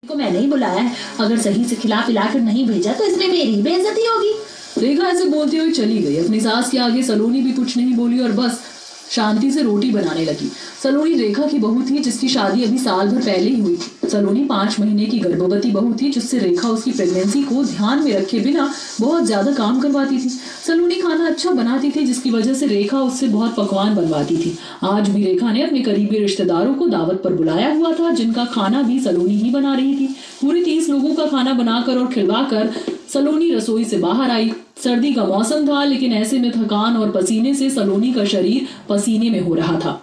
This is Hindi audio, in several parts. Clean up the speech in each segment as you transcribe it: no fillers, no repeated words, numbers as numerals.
को मैंने ही बुलाया है, अगर सही से खिला पिला कर नहीं भेजा तो इसमें मेरी बेइज्जती होगी। रेखा ऐसे बोलती हुई चली गई। अपनी सास के आगे सलोनी भी कुछ नहीं बोली और बस शांति से रोटी बनाने लगी। सलोनी रेखा की बहू थी जिसकी शादी अभी साल भर पहले ही हुई थी। सलोनी 5 महीने की गर्भवती बहू थी जिससे रेखा उसकी प्रेगनेंसी को ध्यान में रखे बिना बहुत ज्यादा काम करवाती थी। सलोनी खाना अच्छा बनाती थी जिसकी वजह से रेखा उससे बहुत पकवान बनवाती थी। आज भी रेखा ने अपने करीबी रिश्तेदारों को दावत पर बुलाया हुआ था जिनका खाना भी सलोनी ही बना रही थी। पूरे 30 लोगों का खाना बनाकर और खिलवाकर सलोनी रसोई से बाहर आई। सर्दी का मौसम था लेकिन ऐसे में थकान और पसीने से सलोनी का शरीर पसीने में हो रहा था।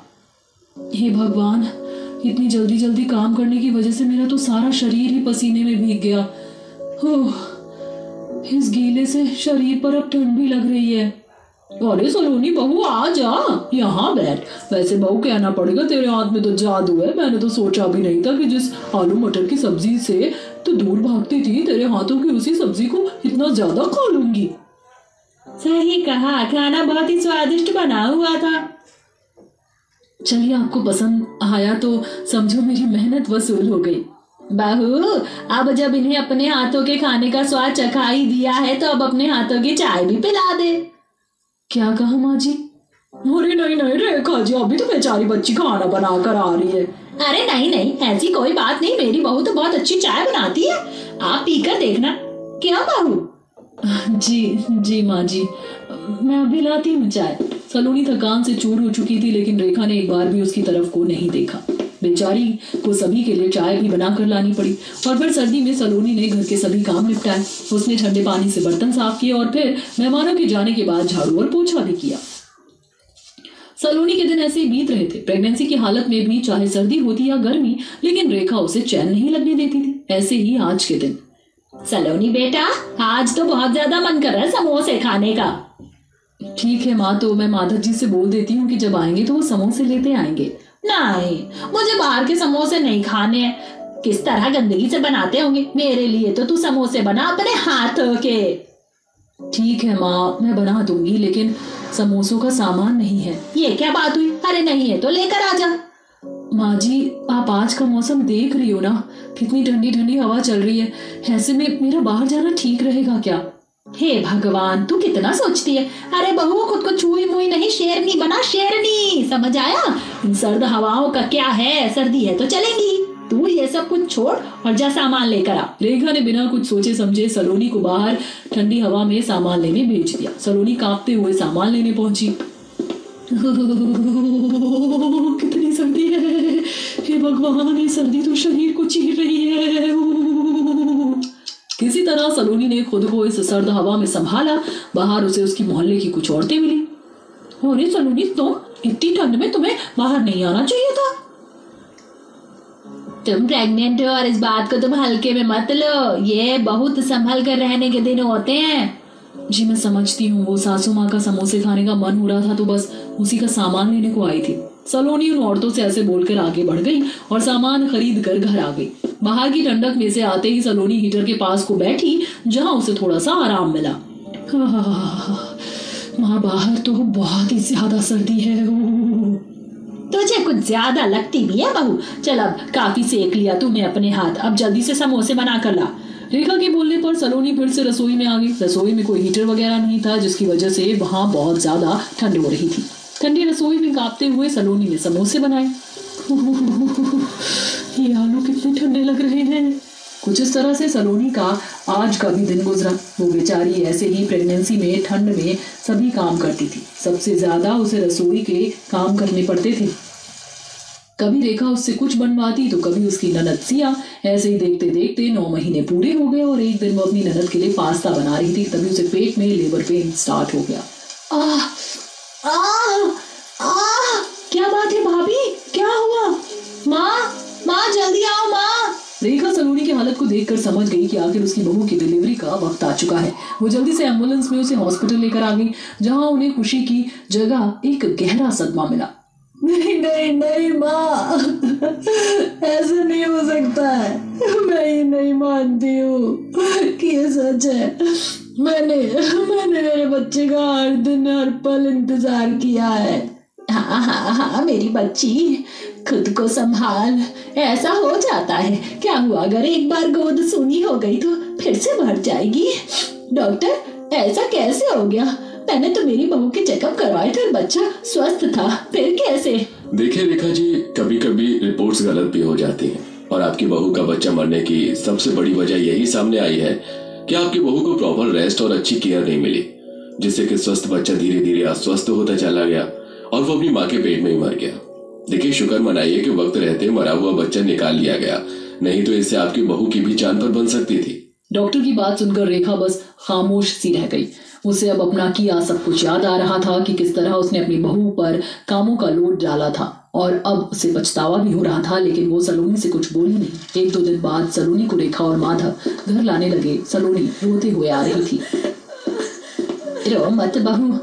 हे भगवान, इतनी जल्दी जल्दी काम करने की वजह से मेरा तो सारा शरीर ही पसीने में भीग गया। इस गीले से शरीर पर अब ठंड भी लग रही है। अरे सलोनी बहू आ जा, यहाँ बैठ। वैसे बहू कहना पड़ेगा तेरे हाथ में तो जादू है। मैंने तो सोचा भी नहीं था कि जिस आलू मटर की सब्जी से तो दूर भागती थी तेरे हाथों की उसी सब्जी को इतना ज्यादा खा लूंगी। सही कहा, खाना बहुत ही स्वादिष्ट बना हुआ था। चलिए, आपको पसंद आया तो समझो मेरी मेहनत वसूल हो गई। बहू, अब जब इन्हें अपने हाथों के खाने का स्वाद चखा ही दिया है तो अब अपने हाथों की चाय भी पिला दे। क्या कहा माँ जी? अरे नहीं नहीं रेखा जी, अभी तो बेचारी बच्ची खाना बना कर आ रही है। अरे नहीं नहीं, ऐसी कोई बात नहीं, मेरी बहू तो बहुत अच्छी चाय बनाती है, आप पीकर देखना। क्या बहू? जी माँ जी, मैं अभी लाती हूँ चाय। सलोनी थकान से चूर हो चुकी थी लेकिन रेखा ने एक बार भी उसकी तरफ को नहीं देखा। बेचारी को सभी के लिए चाय भी बनाकर लानी पड़ी और फिर सर्दी में सलोनी ने घर के सभी काम निपटाए। उसने ठंडे पानी से बर्तन साफ किए और फिर मेहमानों के जाने के बाद झाड़ू और पोछा भी किया। सलोनी के दिन ऐसे ही बीत रहे थे। प्रेगनेंसी की हालत में भी चाहे सर्दी होती या गर्मी, लेकिन रेखा उसे चैन नहीं लगने देती थी। ऐसे ही आज के दिन। सलोनी बेटा, आज तो बहुत ज्यादा मन कर रहा है समोसे खाने का। ठीक है माँ, तो मैं माधव जी से बोल देती हूँ कि जब आएंगे तो वो समोसे लेते आएंगे। नहीं, मुझे बाहर के समोसे नहीं खाने हैं। किस तरह गंदगी से बनाते होंगे। मेरे लिए तो तू समोसे बना अपने हाथों के। ठीक है माँ, मैं बना दूंगी, लेकिन समोसों का सामान नहीं है। ये क्या बात हुई? अरे नहीं है तो लेकर आ जा। माँ जी, आप आज का मौसम देख रही हो ना, कितनी ठंडी ठंडी हवा चल रही है। ऐसे में मेरा बाहर जाना ठीक रहेगा क्या? हे भगवान, तू कितना सोचती है। अरे बहू, खुद को छुई मुई नहीं, शेरनी बना, शेरनी, समझ आया? इन सर्द हवाओं का क्या है, सर्दी है तो चलेंगी। तू ये सब कुछ छोड़ और जा सामान लेकर आ। रेखा ने बिना कुछ सोचे समझे सलोनी को बाहर ठंडी हवा में सामान लेने भेज दिया। सलोनी कांपते हुए सामान लेने पहुंची। कितनी सर्दी है, हे भगवान, ये सर्दी तो शरीर को चीर रही है। किसी तरह सलोनी ने खुद को इस सर्द हवा में संभाला। बाहर उसे उसकी मोहल्ले की कुछ औरतें मिली। अरे सलोनी, तुम इतनी ठंड में तुम्हें बाहर नहीं आना चाहिए था। तुम प्रेग्नेंट हो और इस बात को तुम हल्के में मत लो। ये बहुत संभल कर रहने के दिन होते हैं। जी मैं समझती हूँ, वो सासू माँ का समोसे खाने का मन हो रहा था तो बस उसी का सामान लेने को आई थी। सलोनी उन औरतों से ऐसे बोलकर आगे बढ़ गई और सामान खरीद कर घर आ गई। बाहर की ठंडक में से आते ही सलोनी हीटर के पास को बैठी जहाँ उसे थोड़ा सा आराम मिला। माँ, बाहर तो बहुत ही ज्यादा सर्दी है। तुझे कुछ ज्यादा लगती भी है बहू। चल, अब काफी सेक लिया तूने अपने हाथ, अब जल्दी से समोसे बना कर ला। रेखा के बोलने पर सलोनी फिर से रसोई में आ गई। रसोई में कोई हीटर वगैरह नहीं था जिसकी वजह से वहां बहुत ज्यादा ठंड हो रही थी। ठंडी रसोई में कांपते हुए सलोनी ने समोसे बनाए। ये आलू कितने ठंडे लग रहे हैं। कुछ इस तरह से सलोनी का आज का भी दिन गुजरा। वो बेचारी ऐसे ही प्रेगनेंसी में ठंड में सभी काम करती थी। सबसे ज्यादा उसे रसोई के काम करने पड़ते थे। कभी रेखा उससे कुछ बनवाती तो कभी उसकी ननद सिया। ऐसे ही देखते देखते 9 महीने पूरे हो गए और एक दिन वो अपनी ननद के लिए पास्ता बना रही थी तभी उसे पेट में लेबर पेन स्टार्ट हो गया। क्या बात है भाभी, क्या हुआ? माँ जल्दी आओ माँ। रेखा सलोनी की हालत को देखकर समझ गई कि आखिर उसकी बहू की डिलीवरी का वक्त आ चुका है। वो जल्दी से एम्बुलेंस में उसे हॉस्पिटल लेकर आ गई जहां उन्हें खुशी की जगह एक गहरा सदमा मिला। नहीं नहीं नहीं माँ, ऐसा नहीं हो सकता है। मैं ही नहीं मानती हूँ कि ये सच है। मैंने मेरे बच्चे का हर दिन हर पल इंतजार किया है। हाँ हाँ हाँ, मेरी बच्ची, खुद को संभाल, ऐसा हो जाता है। क्या हुआ अगर एक बार गोद सूनी हो गई तो फिर से भर जाएगी। डॉक्टर ऐसा कैसे हो गया? मैंने तो मेरी बहू के चेकअप करवाए थे, बच्चा स्वस्थ था, फिर कैसे? देखिए रेखा जी, कभी कभी रिपोर्ट्स गलत भी हो जाती हैं और आपकी बहू का बच्चा मरने की सबसे बड़ी वजह यही सामने आई है कि आपकी बहू को प्रॉपर रेस्ट और अच्छी केयर नहीं मिली, जिससे कि स्वस्थ बच्चा धीरे धीरे अस्वस्थ होता चला गया और वो अपनी माँ के पेट में ही मर गया। देखिए शुक्र मनाइए कि वक्त रहते मरा हुआ बच्चा निकाल लिया गया, नहीं तो इससे आपकी बहू की भी जान पर बन सकती थी। डॉक्टर की बात सुनकर रेखा बस खामोश सी रह गई। उसे अब अपना किया सब कुछ याद आ रहा था कि किस तरह उसने अपनी बहू पर कामों का लोड डाला था और अब उसे पछतावा भी हो रहा था, लेकिन वो सलोनी से कुछ बोली नहीं। 1-2 दिन बाद सलोनी को रेखा और माधव घर लाने लगे। सलोनी रोते हुए आ रही थी। रो मत बहू,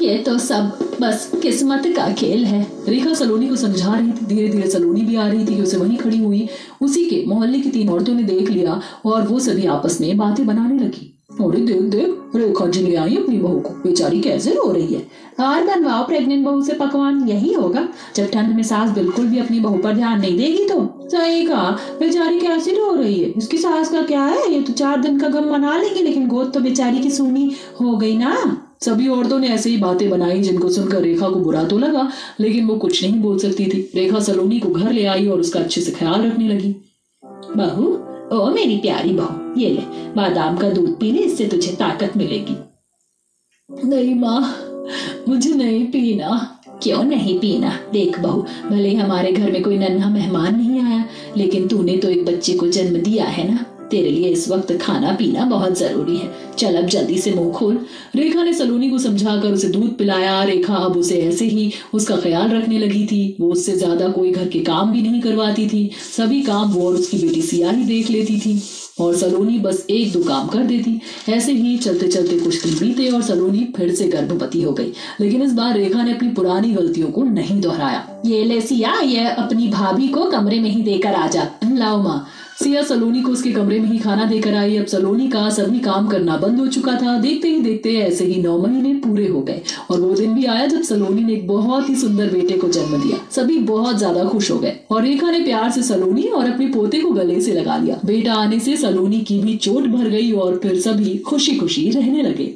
ये तो सब बस किस्मत का खेल है। रेखा सलोनी को समझा रही थी। धीरे धीरे सलोनी भी आ रही थी कि उसे वहीं खड़ी हुई उसी के मोहल्ले की 3 औरतों ने देख लिया और वो सभी आपस में बातें बनाने लगी। अरे देख देख, रेखा जी ले आई अपनी बहू को, बेचारी कैसे रो रही है। और बनवाओ प्रेग्नेंट बहू से पकवान, यही होगा। जब ठंड में सास बिल्कुल भी अपनी बहू पर ध्यान नहीं देगी तो। सही कहा, बेचारी कैसे रो रही है। इसकी सास का क्या है, ये तो 4 दिन का गम मना लेगी, लेकिन गोद तो बेचारी की सूनी हो गई ना। सभी औरतों ने ऐसे ही बातें बनाई जिनको सुनकर रेखा को बुरा तो लगा, लेकिन वो कुछ नहीं बोल सकती थी। रेखा सलोनी को घर ले आई और उसका अच्छे से ख्याल रखने लगी। बहू, ओ मेरी प्यारी बहू, ये ले बादाम का दूध पी ले, इससे तुझे ताकत मिलेगी। नहीं माँ, मुझे नहीं पीना। क्यों नहीं पीना? देख बहू, भले हमारे घर में कोई नन्हा मेहमान नहीं आया, लेकिन तूने तो एक बच्चे को जन्म दिया है ना। तेरे लिए इस वक्त खाना पीना बहुत जरूरी है। चल अब जल्दी से मुंह खोल। रेखा ने सलोनी को समझाकर उसे दूध पिलाया। रेखा अब उसे ऐसे ही उसका ख्याल रखने लगी थी। वो उससे ज्यादा कोई घर के काम भी नहीं करवाती थी। सभी काम वो और उसकी बेटी सिया ही देख लेती थी और सलोनी बस 1-2 काम कर देती। ऐसे ही चलते चलते कुछ दिन बीते और सलोनी फिर से गर्भवती हो गई, लेकिन इस बार रेखा ने अपनी पुरानी गलतियों को नहीं दोहराया। ये ले सिया, ये अपनी भाभी को कमरे में ही देकर आ जा। लाओ माँ। सिया सलोनी को उसके कमरे में ही खाना देकर आई। अब सलोनी का सभी काम करना बंद हो चुका था। देखते ही देखते ऐसे ही 9 महीने पूरे हो गए और वो दिन भी आया जब सलोनी ने एक बहुत ही सुंदर बेटे को जन्म दिया। सभी बहुत ज्यादा खुश हो गए और रेखा ने प्यार से सलोनी और अपने पोते को गले से लगा लिया। बेटा आने से सलोनी की भी चोट भर गई और फिर सभी खुशी खुशी रहने लगे।